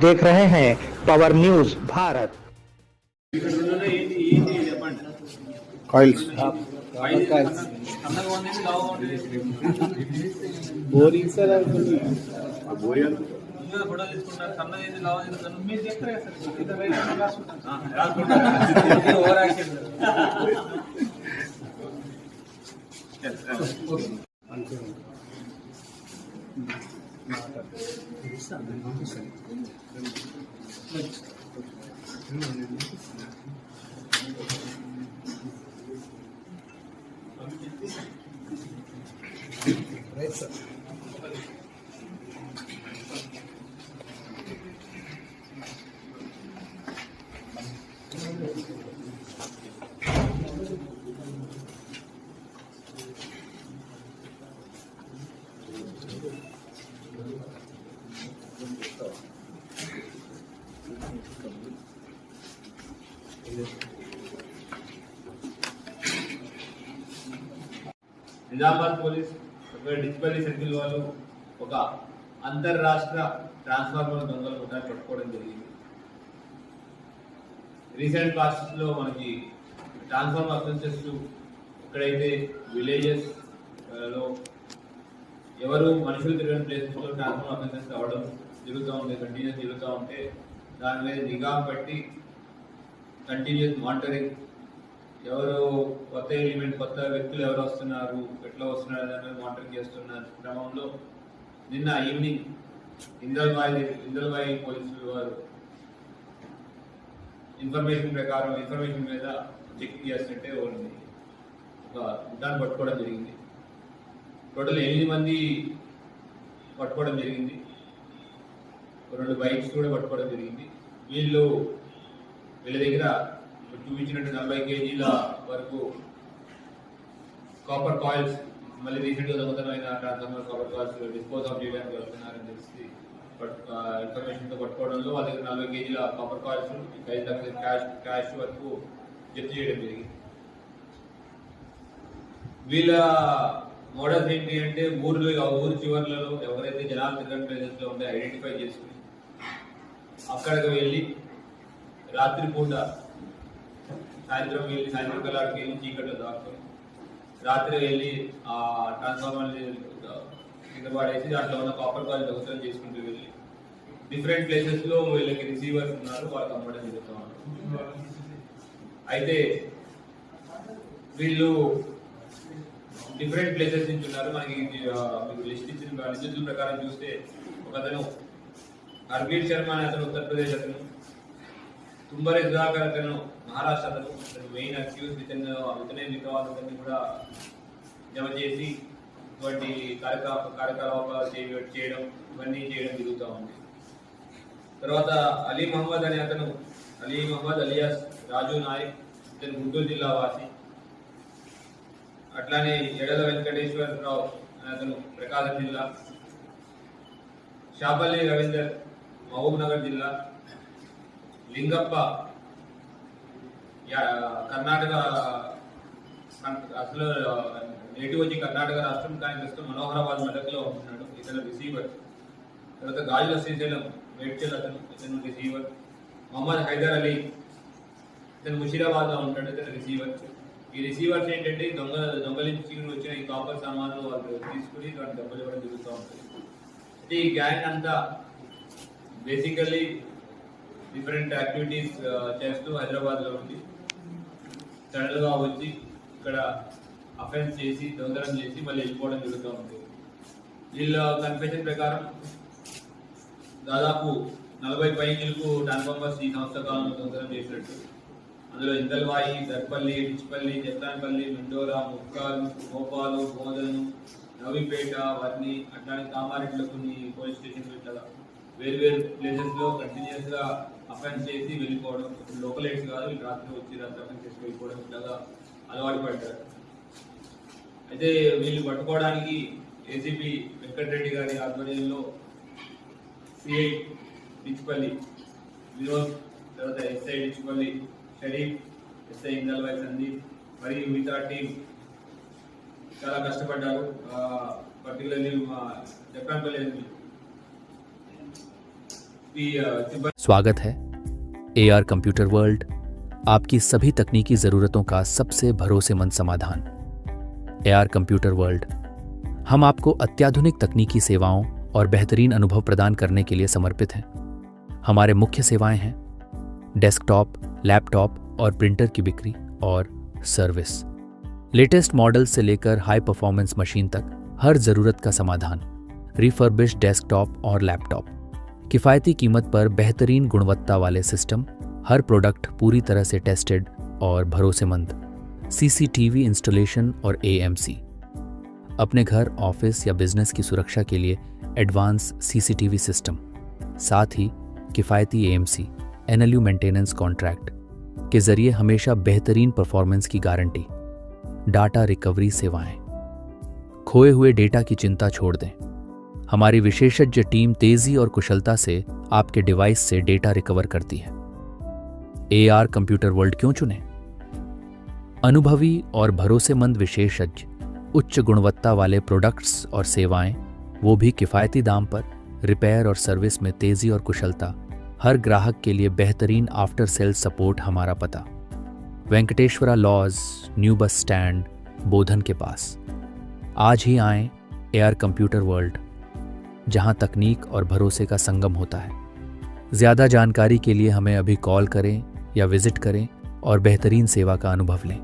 देख रहे हैं power news Bharat. Coils boring sir అవుతుంది ఫోటోలు తీసుకుంటారు సన్నది లావు మీరు చేస్తారు over action right sir Nizamabad police డిస్పల్లి సర్కిల్ వాళ్ళు ఒక అంతర్రాష్ట్ర ట్రాన్స్ఫార్మర్ దొంగలు ముఠాన్ని పట్టుకోవడం జరిగింది. రీసెంట్ పాస్ట్ లో మనకి ట్రాన్స్ఫార్మర్ అఫెన్సెస్ ఎక్కడైతే విలేజెస్ లో ఎవరు మనుషులు తిరగని ప్లేసెస్ లో ట్రాన్స్ఫార్మర్ అఫెన్సెస్ అవ్వడం జరుగుతూ ఉంటే కంటిన్యూస్ జరుగుతూ ఉంటే దాని మీద నిఘా పెట్టి కంటిన్యూస్ మానిటరింగ్, ఎవరు కొత్త ఎలిమెంట్ కొత్త వ్యక్తులు ఎవరు వస్తున్నారు ఎట్లా వస్తున్నారు అనేది మానిటరింగ్ చేస్తున్న క్రమంలో నిన్న ఈవినింగ్ ఇందల్బాయి పోలీసులు వారు ఇన్ఫర్మేషన్ మీద చెకింగ్ చేస్తుంటే వాళ్ళని ఒక ముఠాన్ని పట్టుకోవడం జరిగింది. టోటల్ 8 మంది పట్టుకోవడం జరిగింది. 2 బైక్స్ కూడా పట్టుకోవడం జరిగింది. వీళ్ళ దగ్గర చూపించినట్టు 40 కేజీల వరకు కాపర్ కాయిల్స్, మళ్ళీ రీసెంట్గా దొంగతనమైన transformer copper coils dispose of చేయడానికి వెళ్తున్నారని తెలిసి ఇన్ఫర్మేషన్తో పట్టుకోవడంలో వాళ్ళ దగ్గర 40 కేజీల కాపర్ కాయిల్స్ 5 లక్షల క్యాష్ వరకు జప్తు చేయడం జరిగింది. వీళ్ళ మోడల్స్ ఏంటి అంటే ఊరు చివర్లలో ఎవరైతే జనాలు తిరగని ప్లేసెస్ లో ఉంటే ఐడెంటిఫై చేసుకుని అక్కడికి వెళ్ళి రాత్రి పూట సాయంత్రం కలాడికి వెళ్ళి చీకట్లో దాక్కుని రాత్రి వెళ్ళి ఆ ట్రాన్స్ఫార్మర్ కింద పడేసి దాంట్లో ఉన్న కాపర్ కాయిల్ దొంగతనం చేసుకుంటూ వెళ్ళి డిఫరెంట్ ప్లేసెస్ లో వీళ్ళకి రిసీవర్స్ ఉన్నారు, వాళ్ళకి అమ్మడం జరుగుతూ ఉన్నారు. అయితే వీళ్ళు డిఫరెంట్ ప్లేసెస్ నుంచి ఉన్నారు. మనకి మీకు లిస్ట్ ఇచ్చిన నిధుల ప్రకారం చూస్తే ఒకతను హర్బీర్ శర్మ అనే అతను ఉత్తరప్రదేశ్ అతను, తుంబరే సుధాకర్ అతను మహారాష్ట్ర అతను మెయిన్ అక్యూజ్. ఇతనే మిగతా వాళ్ళని కూడా జమ చేసి ఇటువంటి కార్యకలాపాలు చేయడం ఇవన్నీ చేయడం జరుగుతూ ఉంది. తర్వాత అలీ మహమ్మద్ అలియాస్ రాజు నాయక్, ఇతను గుంటూరు జిల్లా వాసి. అట్లానే ఎడల వెంకటేశ్వరరావు అనే అతను ప్రకాశం జిల్లా. షాపల్లి రవీందర్ మహబూబ్ నగర్ జిల్లా. లింగప్ప కర్ణాటక, అసలు నేటివ్ వచ్చి కర్ణాటక రాష్ట్రం కానీ ప్రస్తుతం మనోహరాబాద్ మెదక్లో ఉంటున్నాడు, ఇతను రిసీవర్. తర్వాత గాజుల శ్రీశైలం మేడ్చల్ అతను, ఇతను రిసీవర్. మొహమ్మద్ హైదర్ అలీ, ఇతను ముషీరాబాద్ లో ఉంటాడు, ఇతను రిసీవర్. ఈ రిసీవర్స్ ఏంటంటే దొంగలించి వచ్చిన ఈ కాపర్ సామాన్లు వాళ్ళు తీసుకుని వాటిని దెబ్బలు ఇవ్వడం జరుగుతూ ఉంటుంది. అయితే ఈ గ్యాంగ్ అంతా బేసికల్లీ డిఫరెంట్ యాక్టివిటీస్ చేస్తూ హైదరాబాద్లో ఉండి సడన్గా వచ్చి ఇక్కడ అఫెన్స్ చేసి దొంగతనం చేసి మళ్ళీ వెళ్ళిపోవడం జరుగుతూ ఉంటుంది. వీళ్ళ కన్ఫెషన్ ప్రకారం దాదాపు 40 పైకి ట్రాన్స్ఫార్మర్స్ ఈ సంవత్సర కాలంలో దొంగతనం చేసినట్టు. అందులో ఇందల్వాయి, దర్పల్లి, డిచ్పల్లి, జత్తాన్పల్లి, మెండోరా, ముక్కాలు, మోపాలు, బోధను, నవీపేట, వర్ని, అట్లానే కామారెడ్డిలో కొన్ని పోలీస్ స్టేషన్లు ఇట్లా వేరు ప్లేసెస్ లో కంటిన్యూస్ గా అఫెన్స్ చేసి వెళ్ళిపోవడం. లోకల్ ఎయిడ్స్ కాదు, వీళ్ళు రాత్రి వచ్చి అఫెన్స్ చేసి వెళ్ళిపోవడం ఇట్లాగా అలవాటు పడ్డారు. అయితే వీళ్ళు పట్టుకోవడానికి ఏసీపీ వెంకటరెడ్డి గారి ఆధ్వర్యంలో సిఐ డిచ్పల్లి వినోద్, తర్వాత ఎస్ఐ డిచ్పల్లి షరీఫ్, ఎస్ఐ ఇందల్వాయి సందీప్ మరియు మిగతా టీం చాలా కష్టపడ్డారు. పర్టికులర్లీ మా జక్రాన్పల్లి स्वागत है AR कंप्यूटर वर्ल्ड, आपकी सभी तकनीकी ज़रूरतों का सबसे भरोसेमंद समाधान। AR कंप्यूटर वर्ल्ड, हम आपको अत्याधुनिक तकनीकी सेवाओं और बेहतरीन अनुभव प्रदान करने के लिए समर्पित हैं। हमारे मुख्य सेवाएं हैं डेस्कटॉप, लैपटॉप और प्रिंटर की बिक्री और सर्विस। लेटेस्ट मॉडल से लेकर हाई परफॉर्मेंस मशीन तक हर ज़रूरत का समाधान। रिफर्बिश्ड डेस्कटॉप और लैपटॉप, किफ़ायती कीमत पर बेहतरीन गुणवत्ता वाले सिस्टम, हर प्रोडक्ट पूरी तरह से टेस्टेड और भरोसेमंद। CCTV इंस्टॉलेशन और AMC, अपने घर, ऑफिस या बिजनेस की सुरक्षा के लिए एडवांस CCTV सिस्टम, साथ ही किफ़ायती AMC NLU मेंटेनेंस कॉन्ट्रैक्ट के जरिए हमेशा बेहतरीन परफॉर्मेंस की गारंटी। डाटा रिकवरी सेवाएं, खोए हुए डेटा की चिंता छोड़ दें। हमारी विशेषज्ञ टीम तेजी और कुशलता से आपके डिवाइस से डेटा रिकवर करती है। AR कंप्यूटर वर्ल्ड क्यों चुनें? अनुभवी और भरोसेमंद विशेषज्ञ, उच्च गुणवत्ता वाले प्रोडक्ट्स और सेवाएं, वो भी किफ़ायती दाम पर। रिपेयर और सर्विस में तेजी और कुशलता, हर ग्राहक के लिए बेहतरीन आफ्टर सेल सपोर्ट। हमारा पता Venkateshwara lodge, new bus stand, Bodhan के पास। आज ही आएं AR कंप्यूटर वर्ल्ड, जहां तकनीक और भरोसे का संगम होता है। ज़्यादा जानकारी के लिए हमें अभी कॉल करें या विजिट करें और बेहतरीन सेवा का अनुभव लें।